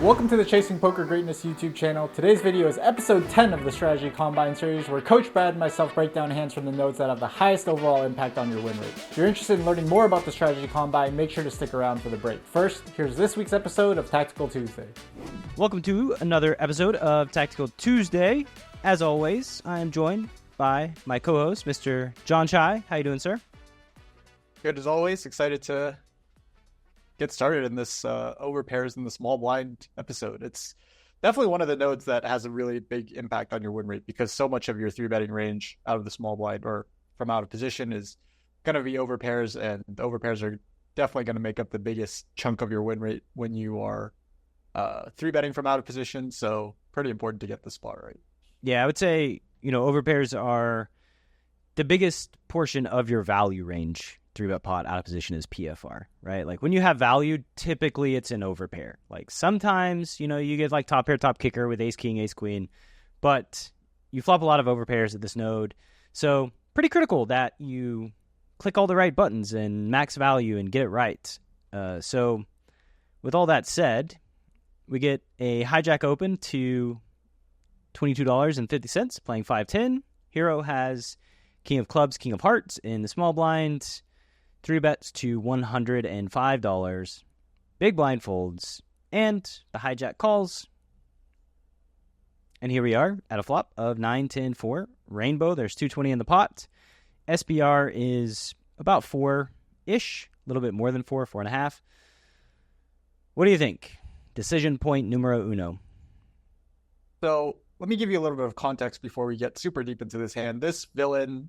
Welcome to the Chasing Poker Greatness YouTube channel. Today's video is episode 10 of the Strategy Combine series, where Coach Brad and myself break down hands from the nodes that have the highest overall impact on your win rate. If you're interested in learning more about the Strategy Combine, make sure to stick around for the break. First, here's this week's episode of Tactical Tuesday. Welcome to another episode of Tactical Tuesday. As always, I am joined by my co-host, Mr. John Chai. How you doing, sir? Good as always. Excited to get started in this overpairs in the small blind episode. It's definitely one of the nodes that has a really big impact on your win rate, because so much of your three betting range out of the small blind or from out of position is going to be overpairs, and the overpairs are definitely going to make up the biggest chunk of your win rate when you are three betting from out of position. So pretty important to get the spot right. Yeah, I would say, overpairs are the biggest portion of your value range. Three bet pot out of position is PFR, right? Like when you have value, typically it's an overpair. Like sometimes, you get like top pair, top kicker with ace, king, ace, queen, but you flop a lot of overpairs at this node. So pretty critical that you click all the right buttons and max value and get it right. So with all that said, we get a hijack open to $22.50, playing 5-10. Hero has king of clubs, king of hearts in the small blind. Three bets to $105. Big blind folds. And the hijack calls. And here we are at a flop of 9-10-4. Rainbow, there's 220 in the pot. SBR is about 4-ish. A little bit more than 4, 4.5. What do you think? Decision point numero uno. So let me give you a little bit of context before we get super deep into this hand. This villain,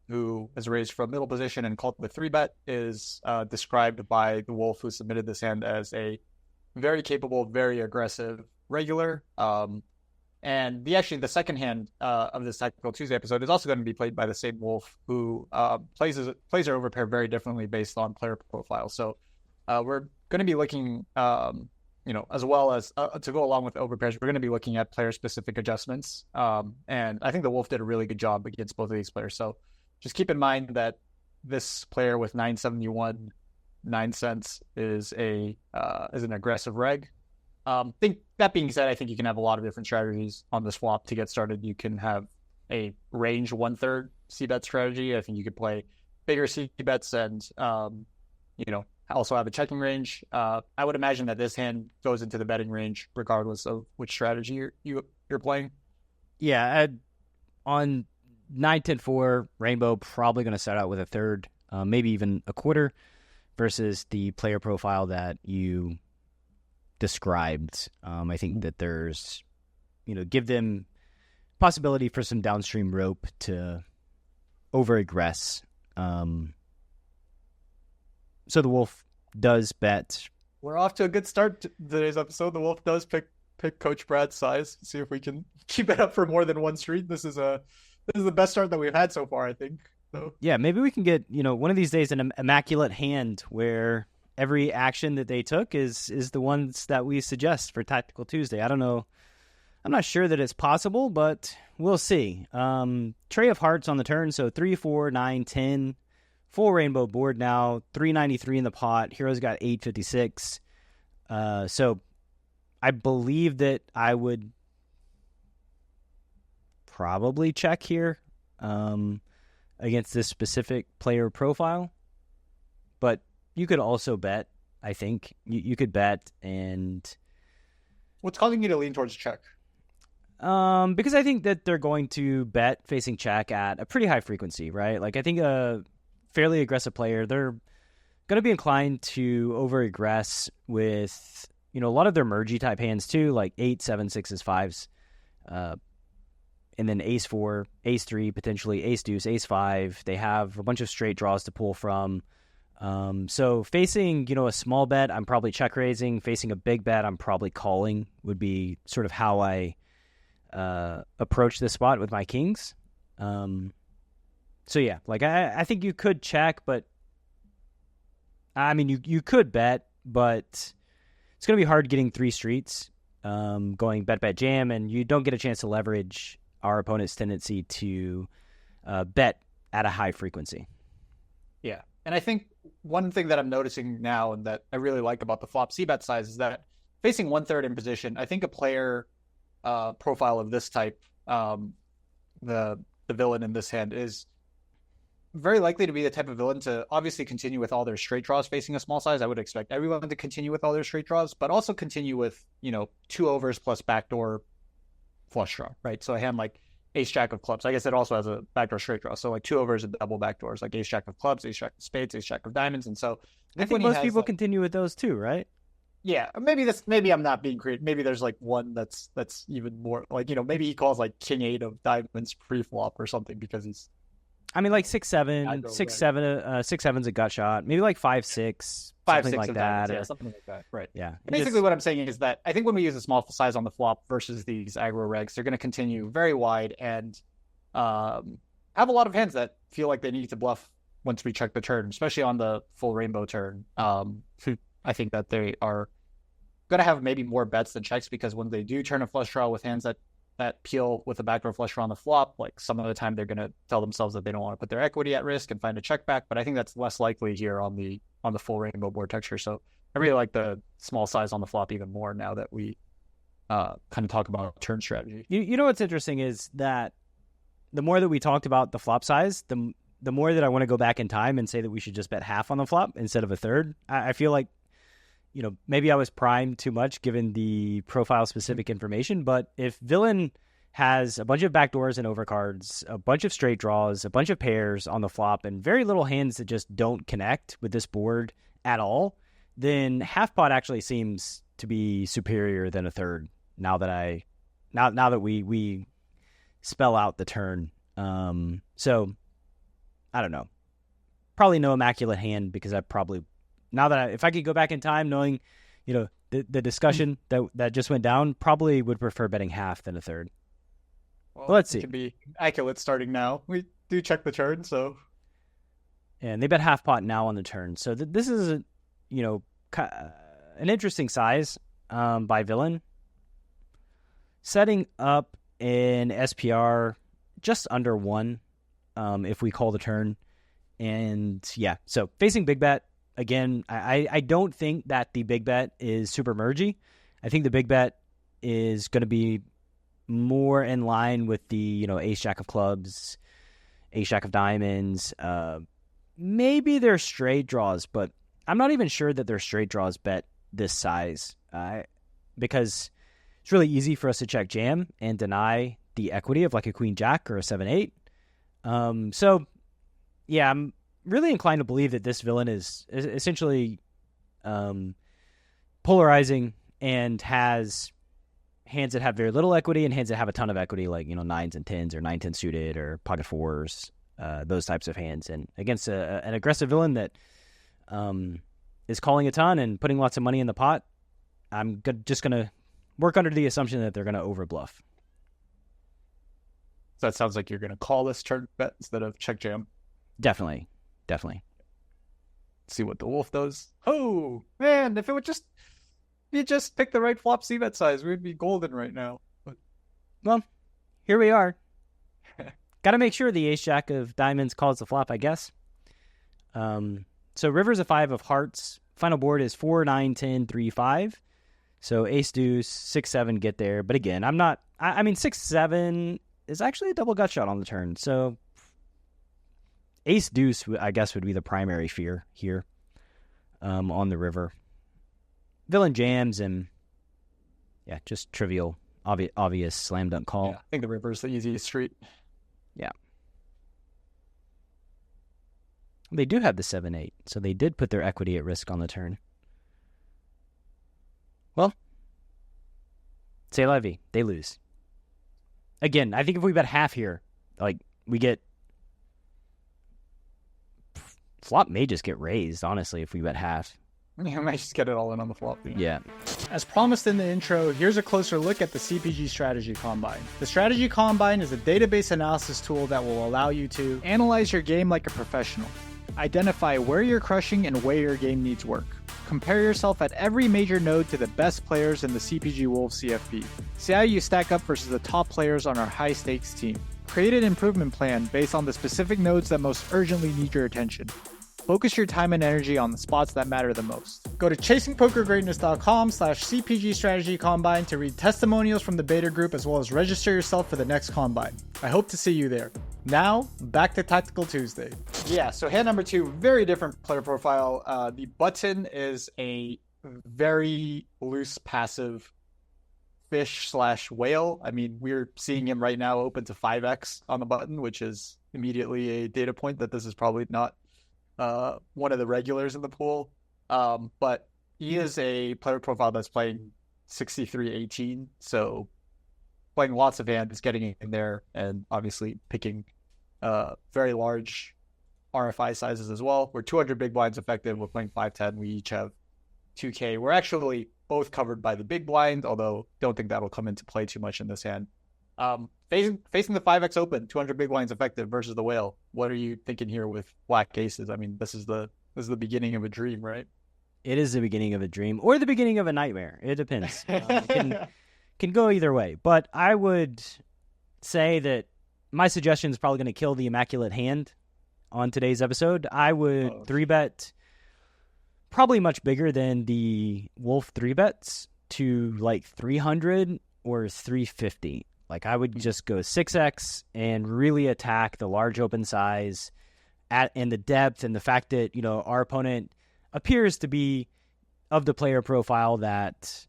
who is raised from middle position and called the 3-bet, is described by the Wolf, who submitted this hand, as a very capable, very aggressive regular. And the second hand of this Tactical Tuesday episode is also going to be played by the same Wolf, who plays our overpair very differently based on player profile. So we're going to be looking... as well as to go along with overpairs, we're going to be looking at player-specific adjustments. And I think the Wolf did a really good job against both of these players. So just keep in mind that this player with 971 9 cents is an aggressive reg. That being said, I think you can have a lot of different strategies on this flop to get started. You can have a range 1/3 c-bet strategy. I think you could play bigger c-bets and also have a checking range. I would imagine that this hand goes into the betting range regardless of which strategy you're playing. Yeah, on 9-10-4, Rainbow probably going to start out with a third, maybe even a quarter, versus the player profile that you described. I think that there's, give them possibility for some downstream rope to over-aggress. So the Wolf does bet. We're off to a good start to today's episode. The Wolf does pick Coach Brad's size. See if we can keep it up for more than one street. This is the best start that we've had so far, I think. So. Yeah, maybe we can get one of these days an immaculate hand where every action that they took is the ones that we suggest for Tactical Tuesday. I don't know. I'm not sure that it's possible, but we'll see. Tray of hearts on the turn, so 3, 4, 9, 10. Full rainbow board now, 393 in the pot. Hero's got 856. So I believe that I would probably check here against this specific player profile. But you could also bet, I think. You could bet and... What's causing you to lean towards check? Because I think that they're going to bet facing check at a pretty high frequency, right? Like I think fairly aggressive player, they're going to be inclined to over-aggress with, a lot of their mergey type hands too, like 8, 7, 6s, 5s, and then ace 4, ace 3, potentially ace deuce, ace 5. They have a bunch of straight draws to pull from. So facing, a small bet, I'm probably check raising. Facing a big bet, I'm probably calling, would be sort of how I approach this spot with my kings. So yeah, like I think you could check, but I mean you could bet, but it's gonna be hard getting 3 streets, going bet jam, and you don't get a chance to leverage our opponent's tendency to bet at a high frequency. Yeah, and I think one thing that I'm noticing now and that I really like about the flop c-bet size is that facing 1/3 in position, I think a player profile of this type, the villain in this hand, is very likely to be the type of villain to obviously continue with all their straight draws facing a small size. I would expect everyone to continue with all their straight draws, but also continue with, 2 overs plus backdoor flush draw, right? So a hand like ace jack of clubs, I guess it also has a backdoor straight draw. So like 2 overs and double backdoors, like ace jack of clubs, ace jack of spades, ace jack of diamonds. And so I think most people continue with those too, right? Yeah, maybe I'm not being creative. Maybe there's like one that's even more like, maybe he calls like king 8 of diamonds pre-flop or something because he's, I mean, like 6-7, 6-7's a gut shot. Maybe like 5-6, something like that. Yeah, something like that. Right. Yeah. Basically, what I'm saying is that I think when we use a small size on the flop versus these aggro regs, they're going to continue very wide and have a lot of hands that feel like they need to bluff once we check the turn, especially on the full rainbow turn. I think that they are going to have maybe more bets than checks because when they do turn a flush draw with hands that peel with a backdoor flush draw on the flop, like some of the time they're going to tell themselves that they don't want to put their equity at risk and find a check back. But I think that's less likely here on the full rainbow board texture. So I really like the small size on the flop even more now that we kind of talk about turn strategy. You know what's interesting is that the more that we talked about the flop size, the more that I want to go back in time and say that we should just bet half on the flop instead of a third. I feel like, maybe I was primed too much given the profile specific information, but if villain has a bunch of backdoors and overcards, a bunch of straight draws, a bunch of pairs on the flop, and very little hands that just don't connect with this board at all, then half pot actually seems to be superior than a third now that we spell out the turn. So I don't know. Probably no immaculate hand because I probably, if I could go back in time knowing, the discussion that just went down, probably would prefer betting half than a third. Well, let's see. It can be immaculate starting now. We do check the turn, so. And they bet half pot now on the turn. So this is, an interesting size by villain. Setting up an SPR just under 1 if we call the turn. And yeah, so facing big bet. Again, I don't think that the big bet is super mergy. I think the big bet is going to be more in line with the, ace jack of clubs, ace jack of diamonds. Maybe they're straight draws, but I'm not even sure that they're straight draws bet this size because it's really easy for us to check jam and deny the equity of like a queen jack or a 7-8. So yeah, I'm really inclined to believe that this villain is essentially polarizing and has hands that have very little equity and hands that have a ton of equity, like 9s and 10s or 9-10 suited or pocket 4s, those types of hands. And against an aggressive villain that is calling a ton and putting lots of money in the pot, I'm just going to work under the assumption that they're going to overbluff. So that sounds like you're going to call this turn bet instead of check jam. Definitely. See what the wolf does. Oh man, if you just picked the right flop c-bet size, we'd be golden right now. But... Well, here we are. Got to make sure the ace jack of diamonds calls the flop, I guess. So river's a 5 of hearts. Final board is 4, 9, 10, 3, 5. So ace deuce, 6, 7 get there. But again, I mean 6, 7 is actually a double gut shot on the turn. So ace deuce, I guess, would be the primary fear here on the river. Villain jams and yeah, just trivial, obvious slam dunk call. Yeah, I think the river is the easiest street. Yeah. They do have the 7-8, so they did put their equity at risk on the turn. Well, c'est la vie. They lose. Again, I think if we bet half here, like, we get... Flop may just get raised, honestly, if we bet half. Yeah, I might just get it all in on the flop. Yeah. As promised in the intro, here's a closer look at the CPG Strategy Combine. The Strategy Combine is a database analysis tool that will allow you to analyze your game like a professional, identify where you're crushing and where your game needs work, compare yourself at every major node to the best players in the CPG Wolves CFP, see how you stack up versus the top players on our high-stakes team, create an improvement plan based on the specific nodes that most urgently need your attention, Focus your time and energy on the spots that matter the most. Go to chasingpokergreatness.com/CPG Strategy Combine to read testimonials from the beta group as well as register yourself for the next combine. I hope to see you there. Now, back to Tactical Tuesday. Yeah, so hand number 2, very different player profile. The button is a very loose passive fish/whale. I mean, we're seeing him right now open to 5x on the button, which is immediately a data point that this is probably not one of the regulars in the pool. But he is a player profile that's playing 63-18, so playing lots of hands, getting in there, and obviously picking very large RFI sizes as well. We're 200 big blinds effective. We're playing 510. We each have 2K. We're actually both covered by the big blind, although don't think that'll come into play too much in this hand. Facing the 5x open, 200 big blinds effective versus the whale. What are you thinking here with black aces? I mean, this is the beginning of a dream, right? It is the beginning of a dream or the beginning of a nightmare. It depends. Can go either way. But I would say that my suggestion is probably going to kill the immaculate hand on today's episode. I would 3-bet probably much bigger than the Wolf 3-bets to like 300 or 350. Like I would just go 6x and really attack the large open size and the depth and the fact that, you know, our opponent appears to be of the player profile that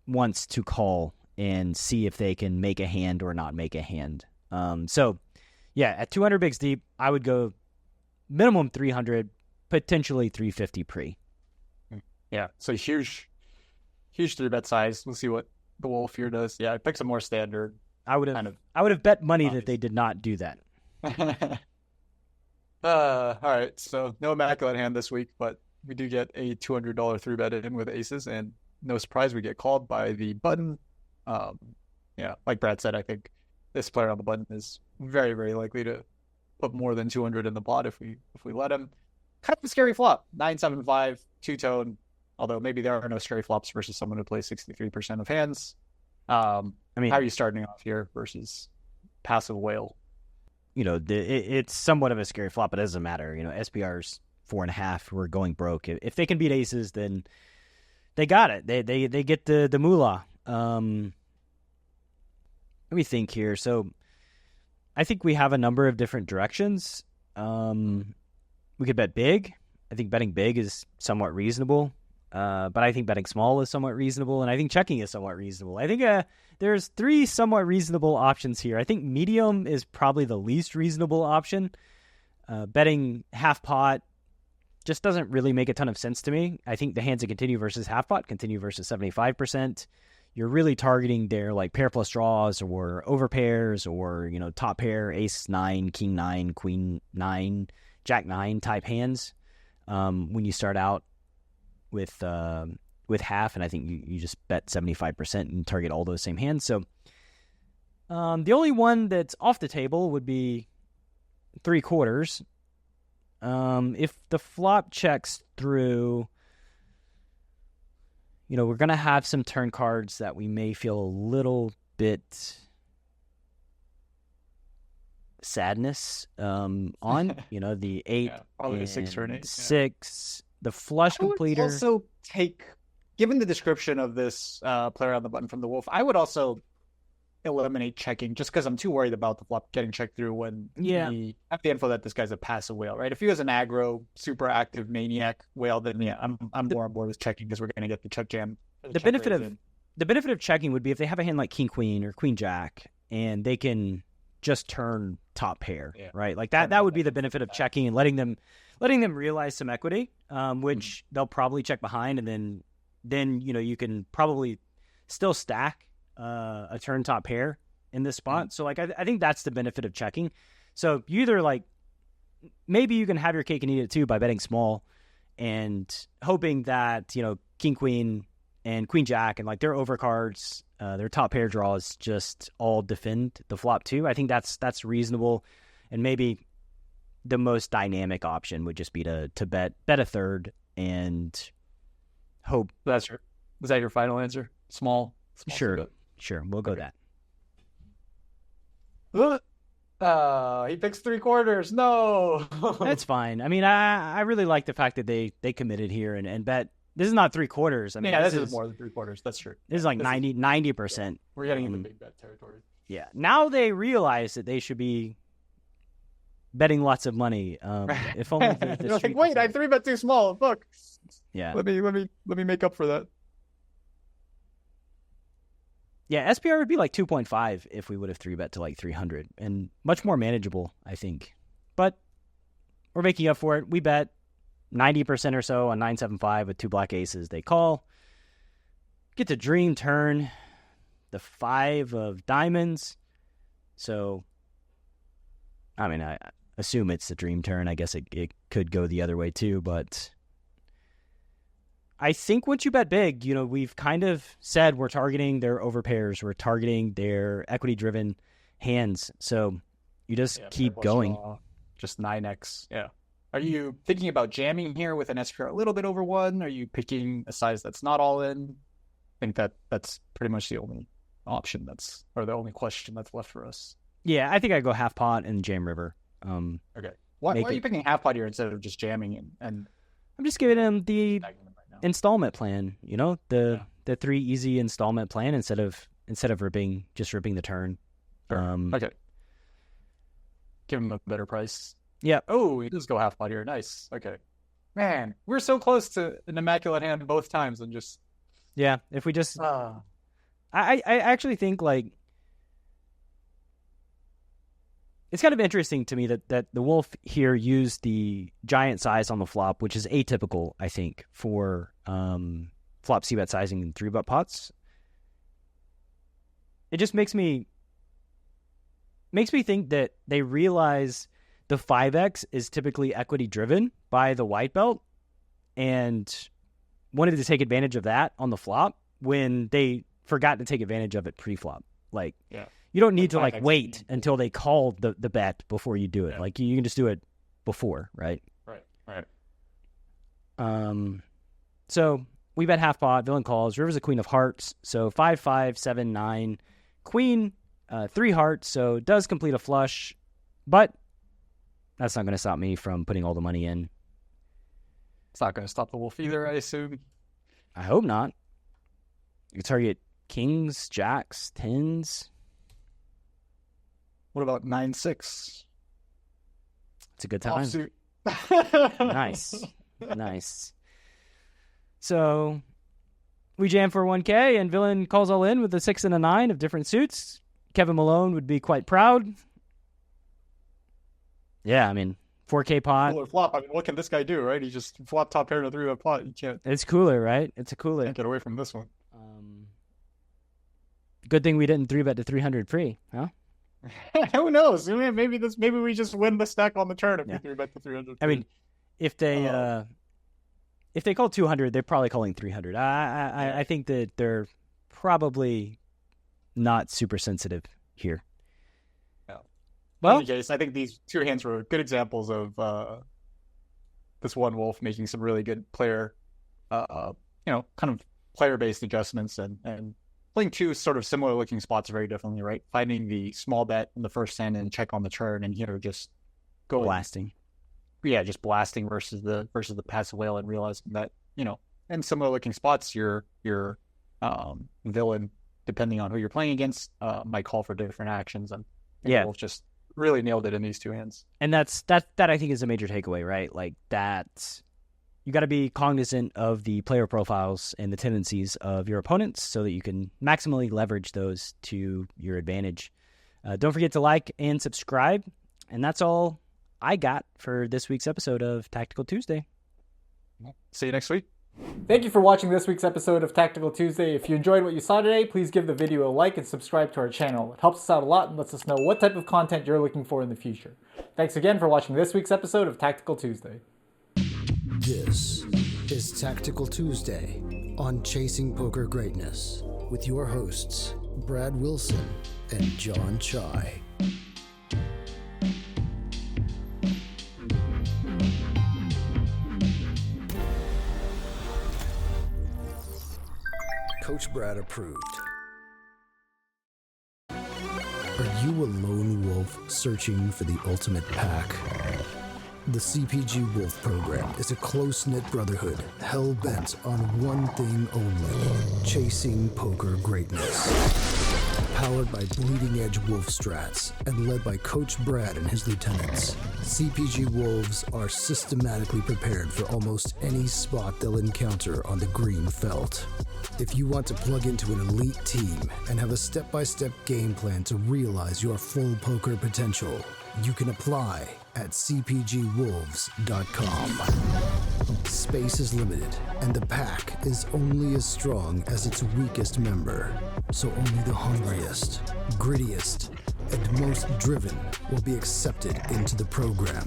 wants to call and see if they can make a hand or not make a hand. So yeah, at 200 bigs deep, I would go minimum 300, potentially 350 pre. Yeah, so huge 3-bet size. We'll see what the Wolf here does. Yeah, I picked some more standard. I would have bet money that they did not do that. All right, so no immaculate hand this week, but we do get a $200 3-bet in with aces, and no surprise we get called by the button. Yeah, like Brad said, I think this player on the button is very, very likely to put more than 200 in the pot if we let him. Kind of a scary flop. 9-7-5, two-tone, although maybe there are no scary flops versus someone who plays 63% of hands. I mean, how are you starting off here versus passive whale? You know, it's somewhat of a scary flop, but it doesn't matter. You know, SPR's 4.5. We're going broke. If they can beat aces, then they got it. They get the moolah. Let me think here. So I think we have a number of different directions. We could bet big. I think betting big is somewhat reasonable. But I think betting small is somewhat reasonable, and I think checking is somewhat reasonable. I think there's 3 somewhat reasonable options here. I think medium is probably the least reasonable option. Betting half pot just doesn't really make a ton of sense to me. I think the hands that continue versus half pot, continue versus 75%. You're really targeting their like pair plus draws or overpairs or, you know, top pair, ace 9, king 9, queen 9, jack 9 type hands. When you start out with half, and I think you just bet 75% and target all those same hands. So the only one that's off the table would be 3/4. If the flop checks through, you know, we're going to have some turn cards that we may feel a little bit sadness on, you know, the 8 probably a 6 turn 8. 6, the flush completer. I would also take, given the description of this player on the button from the Wolf, I would also eliminate checking just because I'm too worried about the flop getting checked through when we have the info that this guy's a passive whale, right? If he was an aggro, super active maniac whale, then yeah, I'm more on board with checking because we're going to get the check jam. The benefit of checking would be if they have a hand like king queen or queen jack and they can just turn top pair, right? Like that would be the benefit of checking and letting them realize some equity, which they'll probably check behind, and then you know you can probably still stack a turn top pair in this spot. So like I think that's the benefit of checking. So you either like maybe you can have your cake and eat it too by betting small and hoping that, you know, king queen and queen jack and like their overcards, their top pair draws just all defend the flop too. I think that's reasonable, and maybe the most dynamic option would just be to bet a third and hope. Was that your final answer? Small Sure, we'll go that. He picks 3/4. No. That's fine. I mean, I really like the fact that they committed here and bet. This is not 3/4. I mean, Yeah, this is more than 3/4. That's true. This is like 90%. We're getting into big bet territory. Yeah. Now they realize that they should be betting lots of money. If only the You're like, wait, I 3-bet too small. Look. Yeah. Let me make up for that. Yeah, SPR would be like 2.5 if we would have 3-bet to like 300 and much more manageable, I think. But we're making up for it. We bet 90% or so on 975 with 2 black aces. They call. Get to dream turn. The 5 of diamonds. So, I mean, I assume it's the dream turn. I guess it could go the other way too, but I think once you bet big, we've kind of said we're targeting their overpairs. We're targeting their equity-driven hands. So you just keep going. Just 9x. Yeah. Are you thinking about jamming here with an SPR a little bit over 1? Are you picking a size that's not all in? I think that's pretty much the only option or the only question that's left for us. Yeah, I think I'd go half pot and jam river. Okay. Why are you picking half pot here instead of just jamming and I'm just giving him the installment plan, the 3 easy installment plan instead of ripping the turn. Sure. Okay. Give him a better price. Yeah. Oh, he does go half pot here. Nice. Okay. Man, we're so close to an immaculate hand both times and just. Yeah. If we just. I actually think like. It's kind of interesting to me that the wolf here used the giant size on the flop, which is atypical, I think, for flop c-bet sizing in 3-bet pots. It just makes me think that they realize the 5x is typically equity driven by the white belt and wanted to take advantage of that on the flop when they forgot to take advantage of it pre-flop. Like, yeah. You don't need to wait until they call the bet before you do it. Yeah. Like you can just do it before, right? Right. So we bet half pot. Villain calls. River's a queen of hearts. So 5, 5, 7, 9. Queen 3 hearts. So does complete a flush, but that's not going to stop me from putting all the money in. It's not going to stop the wolf either, I assume. I hope not. You can target kings, jacks, 10s. What about 9-6? It's a good time. Offsuit. Nice. So we jam for 1K, and Villain calls all in with a 6 and a 9 of different suits. Kevin Malone would be quite proud. Yeah, I mean, 4K pot. Cooler flop. I mean, what can this guy do, right? He just flop top pair in a 3-bet pot. You can't. It's cooler, right? It's a cooler. Can't get away from this one. Good thing we didn't 3-bet to 300 free, huh? Who knows? Maybe we just win the stack on the turn if we 3-bet to 300. I mean, if they call 200, they're probably calling 300. I think that they're probably not super sensitive here. Yeah. Well, in any case, I think these 2 hands were good examples of this one wolf making some really good player, kind of player-based adjustments and playing 2 sort of similar looking spots very differently, right? Finding the small bet in the first hand and check on the turn and just go blasting. Yeah, just blasting versus the passive whale and realizing that, in similar looking spots your villain, depending on who you're playing against, might call for different actions and Wolf just really nailed it in these 2 hands. And that I think is a major takeaway, right? Like that you got to be cognizant of the player profiles and the tendencies of your opponents so that you can maximally leverage those to your advantage. Don't forget to like and subscribe. And that's all I got for this week's episode of Tactical Tuesday. See you next week. Thank you for watching this week's episode of Tactical Tuesday. If you enjoyed what you saw today, please give the video a like and subscribe to our channel. It helps us out a lot and lets us know what type of content you're looking for in the future. Thanks again for watching this week's episode of Tactical Tuesday. This is Tactical Tuesday on Chasing Poker Greatness with your hosts, Brad Wilson and John Chai. Coach Brad approved. Are you a lone wolf searching for the ultimate pack? The CPG Wolf program is a close-knit brotherhood hell-bent on one thing only: chasing poker greatness. Powered by bleeding-edge wolf strats and led by Coach Brad and his lieutenants, CPG Wolves are systematically prepared for almost any spot they'll encounter on the green felt. If you want to plug into an elite team and have a step-by-step game plan to realize your full poker potential, you can apply at cpgwolves.com. Space is limited, and the pack is only as strong as its weakest member. So only the hungriest, grittiest, and most driven will be accepted into the program.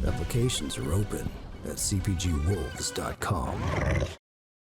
Applications are open at cpgwolves.com.